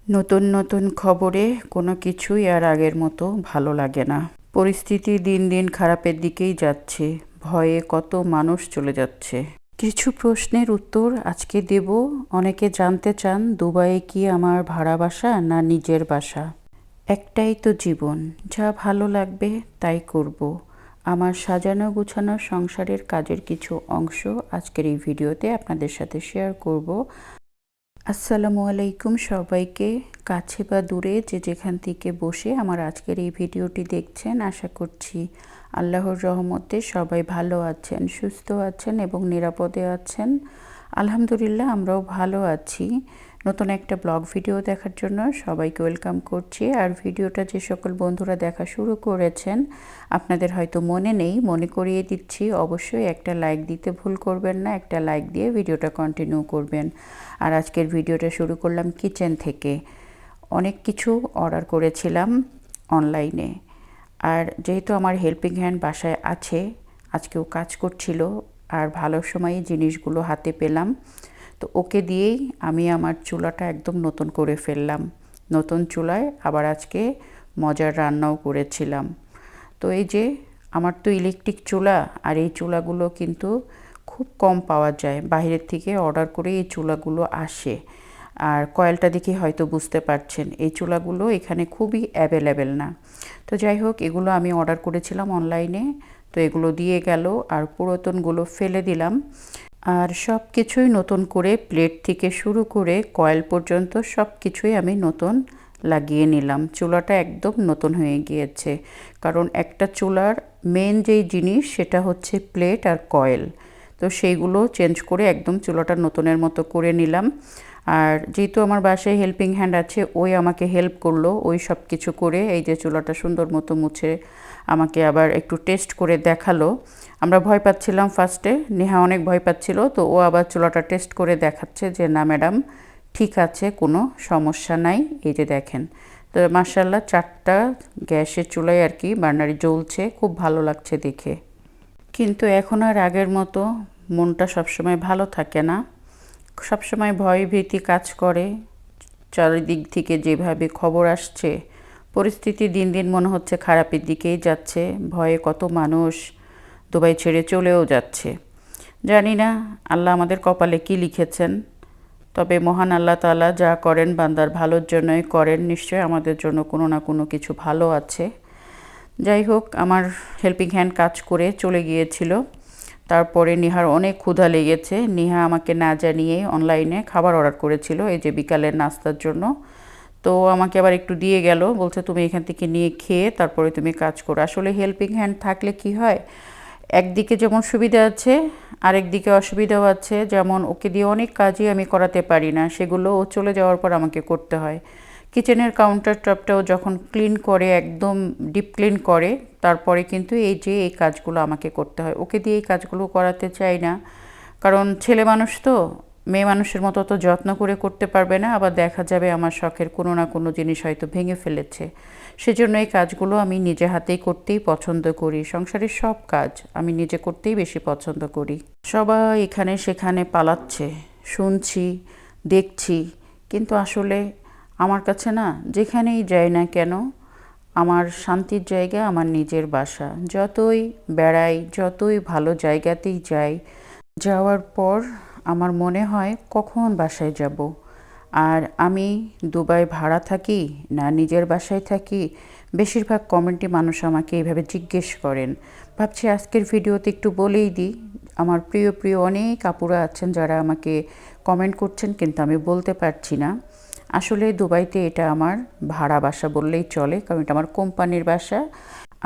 নতুন নতুন খবরে কোনো কিছুই আর আগের মতো ভালো লাগে না। পরিস্থিতি দিন দিন খারাপের দিকেই যাচ্ছে। ভয়ে কত মানুষ চলে যাচ্ছে। কিছু প্রশ্নের উত্তর আজকে দেব। অনেকে জানতে চান দুবাইয়ে কি আমার ভাড়া বাসা না নিজের বাসা। একটাই তো জীবন, যা ভালো লাগবে তাই করব। আমার সাজানো গুছানো সংসারের কাজের কিছু অংশ আজকের এই ভিডিওতে আপনাদের সাথে শেয়ার করব। আসসালামু আলাইকুম সবাইকে, কাছে বা দূরে যে যেখান থেকে বসে আমার আজকের এই ভিডিওটি দেখছেন, আশা করছি আল্লাহর রহমতে সবাই ভালো আছেন, সুস্থ আছেন এবং নিরাপদে আছেন। আলহামদুলিল্লাহ আমরাও ভালো আছি। নতুন একটা ব্লগ ভিডিও দেখার জন্য সবাইকে ওয়েলকাম করছি। আর ভিডিওটা যে সকল বন্ধুরা দেখা শুরু করেছেন আপনাদের হয়তো মনে নেই, মনে করিয়ে দিচ্ছি, অবশ্যই একটা লাইক দিতে ভুল করবেন না। একটা লাইক দিয়ে ভিডিওটা কন্টিনিউ করবেন। আর আজকের ভিডিওটা শুরু করলাম কিচেন থেকে। অনেক কিছু অর্ডার করেছিলাম অনলাইনে, আর যেহেতু আমার হেল্পিং হ্যান্ড বাসায় আছে, আজকেও কাজ করছিল, আর ভালো সময়ে জিনিসগুলো হাতে পেলাম, তো ওকে দিয়েই আমি আমার চুলাটা একদম নতুন করে ফেললাম। নতুন চুলায় আবার আজকে মজার রান্নাও করেছিলাম। তো এই যে আমার তো ইলেকট্রিক চুলা, আর এই চুলাগুলো কিন্তু খুব কম পাওয়া যায়, বাইরের থেকে অর্ডার করে এই চুলাগুলো আসে। আর কয়েলটা দেখে হয়তো বুঝতে পারছেন এই চুলাগুলো এখানে খুবই অ্যাভেলেবেল না। তো যাই হোক, এগুলো আমি অর্ডার করেছিলাম অনলাইনে, তো এগুলো দিয়ে গেল, আর পুরাতনগুলো ফেলে দিলাম। আর সব কিছুই নতুন করে, প্লেট থেকে শুরু করে কয়েল পর্যন্ত সব কিছুই আমি নতুন লাগিয়ে নিলাম। চুলাটা একদম নতুন হয়ে গিয়েছে, কারণ একটা চুলার মেন যেই জিনিস সেটা হচ্ছে প্লেট আর কয়েল। তো সেইগুলো চেঞ্জ করে একদম চুলাটা নতুনের মতো করে নিলাম। আর যেহেতু আমার বাসায় হেল্পিং হ্যান্ড আছে, ওই আমাকে হেল্প করলো, ওই সব কিছু করে এই যে চুলাটা সুন্দর মতো মুছে আমাকে আবার একটু টেস্ট করে দেখালো। আমরা ভয় পাচ্ছিলাম ফার্স্টে, নেহা অনেক ভয় পাচ্ছিল, তো ও আবার চুলাটা টেস্ট করে দেখাচ্ছে যে না ম্যাডাম ঠিক আছে, কোনো সমস্যা নাই। এই যে দেখেন, তো মাশাআল্লাহ 4টা গ্যাসের চুলায় আর কি বার্নারি জ্বলছে, খুব ভালো লাগছে দেখে। কিন্তু এখন আর আগের মতো মনটা সবসময় ভালো থাকে না। সবসময় ভয় ভীতি কাজ করে। চারিদিক থেকে যেভাবে খবর আসছে, পরিস্থিতি দিন দিন মনে হচ্ছে খারাপের দিকেই যাচ্ছে। ভয়ে কত মানুষ দুবাই ছেড়ে চলেও যাচ্ছে। জানি না আল্লাহ আমাদের কপালে কি লিখেছেন, তবে মহান আল্লাহ তাআলা যা করেন বান্দার ভালোর জন্যই করেন। নিশ্চয়ই আমাদের জন্য কোনো না কোনো কিছু ভালো আছে। যাই হোক, আমার হেল্পিং হ্যান্ড কাজ করে চলে গিয়েছিল। তারপরে নিহার অনেক ক্ষুধা লেগেছে। নিহা আমাকে না জানিয়েই অনলাইনে খাবার অর্ডার করেছিল এই যে বিকালের নাস্তার জন্য। তো আমাকে আবার একটু দিয়ে গেল, বলছে তুমি এখান থেকে নিয়ে খেয়ে তারপরে তুমি কাজ করো। আসলে হেল্পিং হ্যান্ড থাকলে কি হয়, একদিকে যেমন সুবিধা আছে আরেক দিকে অসুবিধাও আছে। যেমন ওকে দিয়ে অনেক কাজই আমি করাতে পারি না, সেগুলো ও চলে যাওয়ার পর আমাকে করতে হয়। কিচেনের কাউন্টার টপটাও যখন ক্লিন করে, একদম ডিপ ক্লিন করে, তারপরে কিন্তু এই যে এই কাজগুলো আমাকে করতে হয়। ওকে দিয়ে এই কাজগুলো করাতে চাই না, কারণ ছেলে মানুষ তো, মেয়ে মানুষের মতো তো যত্ন করে করতে পারবে না, আবার দেখা যাবে আমার শখের কোনো না কোনো জিনিস হয়তো ভেঙে ফেলেছে। সেজন্য এই কাজগুলো আমি নিজে হাতেই করতেই পছন্দ করি। সংসারের সব কাজ আমি নিজে করতেই বেশি পছন্দ করি। সবাই এখানে সেখানে পালাচ্ছে, শুনছি, দেখছি, কিন্তু আসলে আমার কাছে না, যেখানেই যাই না কেন, আমার শান্তির জায়গা আমার নিজের বাসা। যতই বেড়াই, যতই ভালো জায়গাতেই যাই, যাওয়ার পর আমার মনে হয় কখন বাসায় যাব। আর আমি দুবাই ভাড়া থাকি না নিজের বাসায় থাকি, বেশিরভাগ কমেন্টে মানুষ আমাকে এইভাবে জিজ্ঞেস করেন। ভাবছি আজকের ভিডিওতে একটু বলেই দিই। আমার প্রিয় প্রিয় অনেক আপুরা আছেন যারা আমাকে কমেন্ট করছেন, কিন্তু আমি বলতে পারছি না। আসলে দুবাইতে এটা আমার ভাড়া বাসা বললেই চলে, কারণ এটা আমার কোম্পানির বাসা।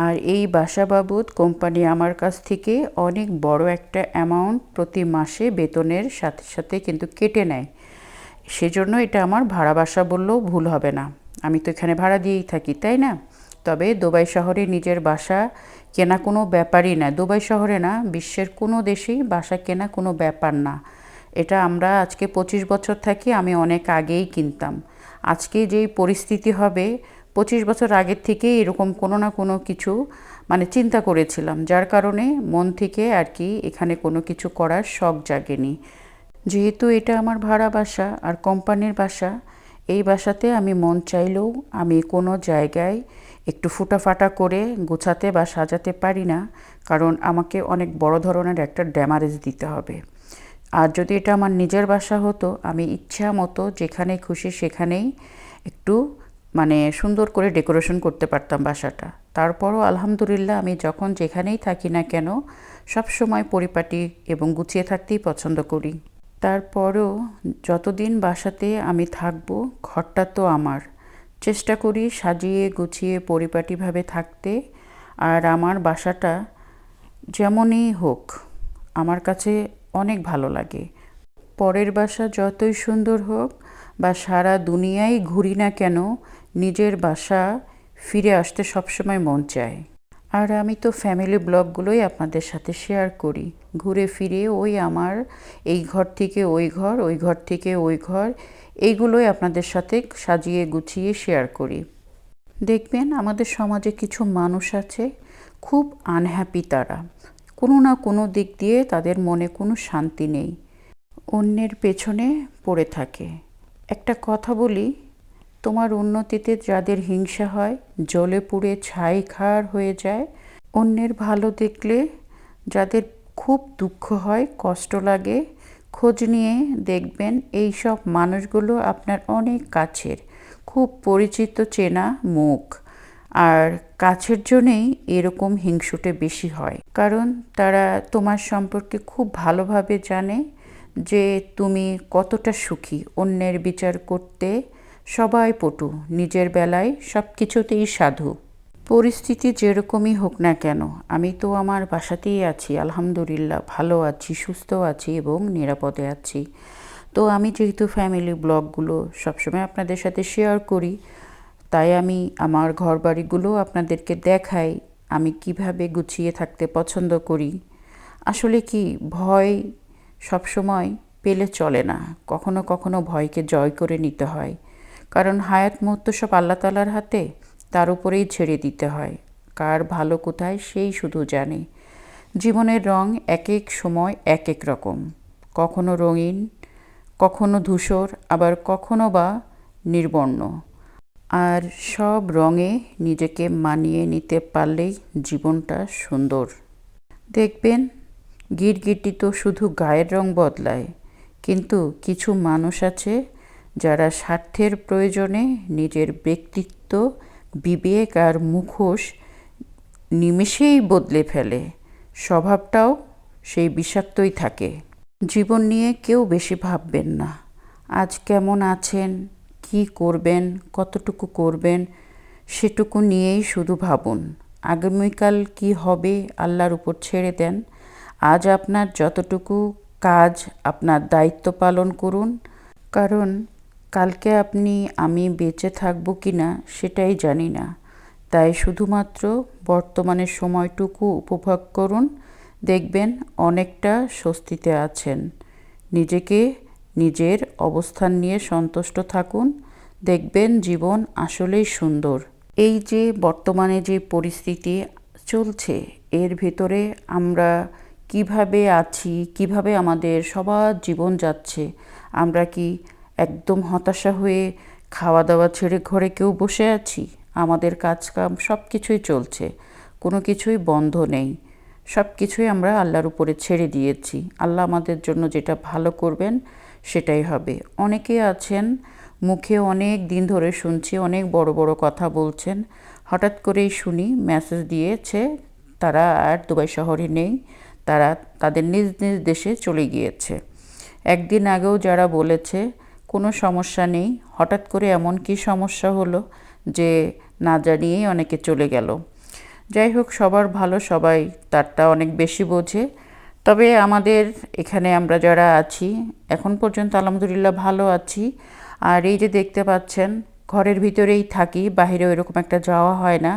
আর এই বাসা বাবদ কোম্পানি আমার কাছ থেকে অনেক বড় একটা অ্যামাউন্ট প্রতি মাসে বেতনের সাথে সাথে কিন্তু কেটে নেয়। সেজন্য এটা আমার ভাড়া বাসা বললেও ভুল হবে না। আমি তো এখানে ভাড়া দিয়েই থাকি, তাই না? তবে দুবাই শহরে নিজের বাসা কেনা কোনো ব্যাপারই না। দুবাই শহরে না, বিশ্বের কোনো দেশেই বাসা কেনা কোনো ব্যাপার না। এটা আমরা আজকে 25 বছর থাকি, আমি অনেক আগেই কিনতাম। আজকে যেই পরিস্থিতি হবে, 25 বছর আগের থেকেই এরকম কোনো না কোনো কিছু মানে চিন্তা করেছিলাম, যার কারণে মন থেকে আর কি এখানে কোনো কিছু করার শখ জাগেনি। যেহেতু এটা আমার ভাড়া বাসা আর কোম্পানির বাসা, এই বাসাতে আমি মন চাইলেও আমি কোনো জায়গায় একটু ফুটাফাটা করে গোছাতে বা সাজাতে পারি না, কারণ আমাকে অনেক বড় ধরনের একটা ড্যামারেজ দিতে হবে। আর যদি এটা আমার নিজের বাসা হতো, আমি ইচ্ছা মতো যেখানে খুশি সেখানেই একটু সুন্দর করে ডেকোরেশন করতে পারতাম বাসাটা। তারপরও আলহামদুলিল্লাহ আমি যখন যেখানেই থাকি না কেন সবসময় পরিপাটি এবং গুছিয়ে থাকতেই পছন্দ করি। তারপরও যতদিন বাসাতে আমি থাকবো, ঘরটা তো আমার। চেষ্টা করি সাজিয়ে গুছিয়ে পরিপাটিভাবে থাকতে। আর আমার বাসাটা যেমনই হোক আমার কাছে অনেক ভালো লাগে। পরের বাসা যতই সুন্দর হোক বা সারা দুনিয়ায় ঘুরি না কেন, নিজের বাসা ফিরে আসতে সবসময় মন চায়। আর আমি তো ফ্যামিলি ব্লগগুলোই আপনাদের সাথে শেয়ার করি। ঘুরে ফিরে ওই আমার এই ঘর থেকে ওই ঘর, ওই ঘর থেকে ওই ঘর, এইগুলোই আপনাদের সাথে সাজিয়ে গুছিয়ে শেয়ার করি। দেখবেন আমাদের সমাজে কিছু মানুষ আছে খুব আনহ্যাপি, তারা কোনো না কোনো দিক দিয়ে তাদের মনে কোনো শান্তি নেই, অন্যের পেছনে পড়ে থাকে। একটা কথা বলি, তোমার উন্নতিতে যাদের হিংসা হয়, জ্বলে পুড়ে ছাইখার হয়ে যায়, অন্যের ভালো দেখলে যাদের খুব দুঃখ হয়, কষ্ট লাগে, খোঁজ নিয়ে দেখবেন এই সব মানুষগুলো আপনার অনেক কাছের, খুব পরিচিত চেনা মুখ। আর কাছের জন্যেই এরকম হিংসুটে বেশি হয়, কারণ তারা তোমার সম্পর্কে খুব ভালোভাবে জানে যে তুমি কতটা সুখী। অন্যের বিচার করতে সবাই পটু, নিজের বেলায় সব কিছুতেই সাধু। পরিস্থিতি যেরকমই হোক না কেন, আমি তো আমার বাসাতেই আছি, আলহামদুলিল্লাহ ভালো আছি, সুস্থ আছি এবং নিরাপদে আছি। তো আমি যেহেতু ফ্যামিলি ব্লগগুলো সবসময় আপনাদের সাথে শেয়ার করি, তাই আমি আমার ঘরবাড়িগুলো আপনাদেরকে দেখাই, আমি কিভাবে গুছিয়ে থাকতে পছন্দ করি। আসলে কি, ভয় সবসময় পেলে চলে না, কখনো কখনো ভয়কে জয় করে নিতে হয়, কারণ হায়াত মৌত তো সব আল্লাহ তাআলার হাতে, তার উপরেই ছেড়ে দিতে হয়। কার ভালো কোথায় সেই শুধু জানে। জীবনের রং এক এক সময় এক এক রকম, কখনো রঙিন, কখনো ধূসর, আবার কখনো বা নির্বর্ণ। আর সব রঙে নিজেকে মানিয়ে নিতে পারলেই জীবনটা সুন্দর। দেখবেন গিরগিটি তো শুধু গায়ের রং বদলায়, কিন্তু কিছু মানুষ আছে যারা স্বার্থের প্রয়োজনে নিজের ব্যক্তিত্ব, বিবেক আর মুখোশ নিমেষেই বদলে ফেলে, স্বভাবটাও সেই বিষাক্তই থাকে। জীবন নিয়ে কেউ বেশি ভাববেন না। আজ কেমন আছেন, কি করবেন, কতটুকু করবেন, সেটুকু নিয়েই শুধু ভাবুন। আগামীকাল কি হবে আল্লাহর উপর ছেড়ে দেন। আজ আপনার যতটুকু কাজ, আপনার দায়িত্ব পালন করুন, কারণ কালকে আমি বেঁচে থাকবো কি না সেটাই জানি না। তাই শুধুমাত্র বর্তমানের সময়টুকু উপভোগ করুন, দেখবেন অনেকটা স্বস্তিতে আছেন। নিজেকে, নিজের অবস্থান নিয়ে সন্তুষ্ট থাকুন, দেখবেন জীবন আসলেই সুন্দর। এই যে বর্তমানে যে পরিস্থিতি চলছে, এর ভেতরে আমরা কিভাবে আছি, কিভাবে আমাদের সবার জীবন যাচ্ছে, আমরা কি একদম হতাশা হয়ে খাওয়া দাওয়া ছেড়ে ঘরে কেউ বসে আছি? আমাদের কাজকাম সব কিছুই চলছে, কোনো কিছুই বন্ধ নেই, সব কিছুই আমরা আল্লাহর উপরে ছেড়ে দিয়েছি। আল্লাহ আমাদের জন্য যেটা ভালো করবেন সেটাই হবে। অনেকে আছেন মুখে অনেক দিন ধরে শুনছি অনেক বড় বড় কথা বলছেন, হঠাৎ করেই শুনি মেসেজ দিয়েছে তারা আর দুবাই শহরে নেই, তারা তাদের নিজ নিজ দেশে চলে গিয়েছে। একদিন আগেও যারা বলেছে কোনো সমস্যা নেই, হঠাৎ করে এমন কি সমস্যা হলো যে না জানিয়েই অনেকে চলে গেল। যাই হোক, সবার ভালো, সবাই তারটা অনেক বেশি বোঝে। তবে আমাদের এখানে আমরা যারা আছি এখন পর্যন্ত আলহামদুলিল্লাহ ভালো আছি। আর এই যে দেখতে পাচ্ছেন, ঘরের ভিতরেই থাকি, বাইরেও এরকম একটা যাওয়া হয় না।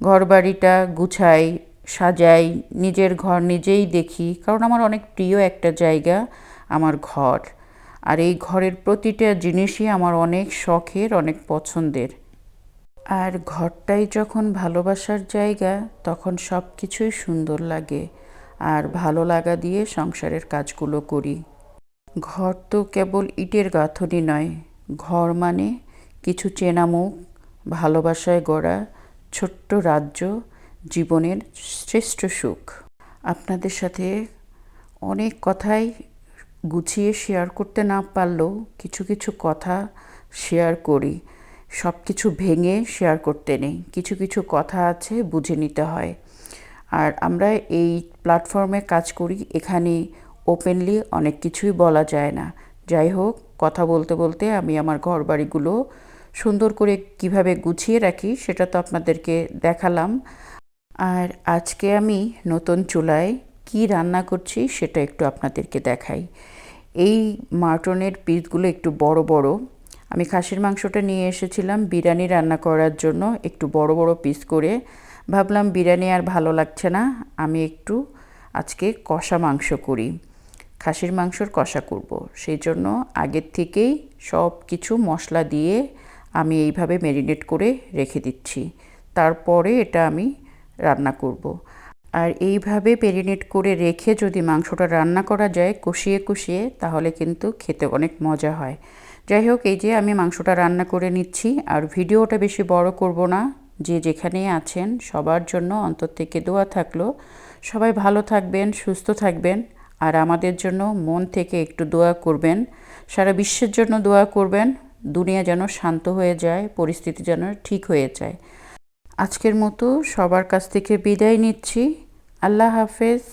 ঘর বাড়িটা গুছাই, সাজাই, নিজের ঘর নিজেই দেখি, কারণ আমার অনেক প্রিয় একটা জায়গা আমার ঘর। আর এই ঘরের প্রতিটা জিনিসই আমার অনেক শখের, অনেক পছন্দের। আর ঘরটাই যখন ভালোবাসার জায়গা, তখন সব কিছুই সুন্দর লাগে। আর ভালো লাগা দিয়ে সংসারের কাজগুলো করি। ঘর তো কেবল ইটের গাঁথনি নয়, ঘর মানে কিছু চেনা মুখ, ভালোবাসায় গড়া ছোট্ট রাজ্য, জীবনের শ্রেষ্ঠ সুখ। আপনাদের সাথে অনেক কথাই গুছিয়ে শেয়ার করতে না পারলেও কিছু কিছু কথা শেয়ার করি। সব কিছু ভেঙে শেয়ার করতে নেই, কিছু কিছু কথা আছে বুঝে নিতে হয়। আর আমরা এই প্ল্যাটফর্মে কাজ করি, এখানে ওপেনলি অনেক কিছুই বলা যায় না। যাই হোক, কথা বলতে বলতে আমি আমার ঘরবাড়িগুলো সুন্দর করে কিভাবে গুছিয়ে রাখি সেটা তো আপনাদেরকে দেখালাম। আর আজকে আমি নতুন চুলায় কি রান্না করছি সেটা একটু আপনাদেরকে দেখাই। এই মাটনের পিসগুলো একটু বড় বড়। আমি খাসির মাংসটা নিয়ে এসেছিলাম বিরিয়ানি রান্না করার জন্য, একটু বড় বড় পিস করে। ভাবলাম বিরিয়ানি আর ভালো লাগছে না, আমি একটু আজকে কষা মাংস করি, খাসির মাংসর কষা করব। সেই জন্য আগের থেকেই সব কিছু মশলা দিয়ে আমি এইভাবে ম্যারিনেট করে রেখে দিচ্ছি। তারপরে এটা আমি রান্না করব। আর এইভাবে ম্যারিনেট করে রেখে যদি মাংসটা রান্না করা যায় কষিয়ে কষিয়ে, তাহলে কিন্তু খেতে অনেক মজা হয়। যাই হোক, এই যে আমি মাংসটা রান্না করে নিচ্ছি। আর ভিডিওটা বেশি বড় করব না। যে যেখানেই আছেন সবার জন্য অন্তর থেকে দোয়া থাকলো, সবাই ভালো থাকবেন, সুস্থ থাকবেন। আর আমাদের জন্য মন থেকে একটু দোয়া করবেন, সারা বিশ্বের জন্য দোয়া করবেন, দুনিয়া যেন শান্ত হয়ে যায়, পরিস্থিতি যেন ঠিক হয়ে যায়। আজকের মতো সবার কাছ থেকে বিদায় নিচ্ছি। আল্লাহ হাফেজ।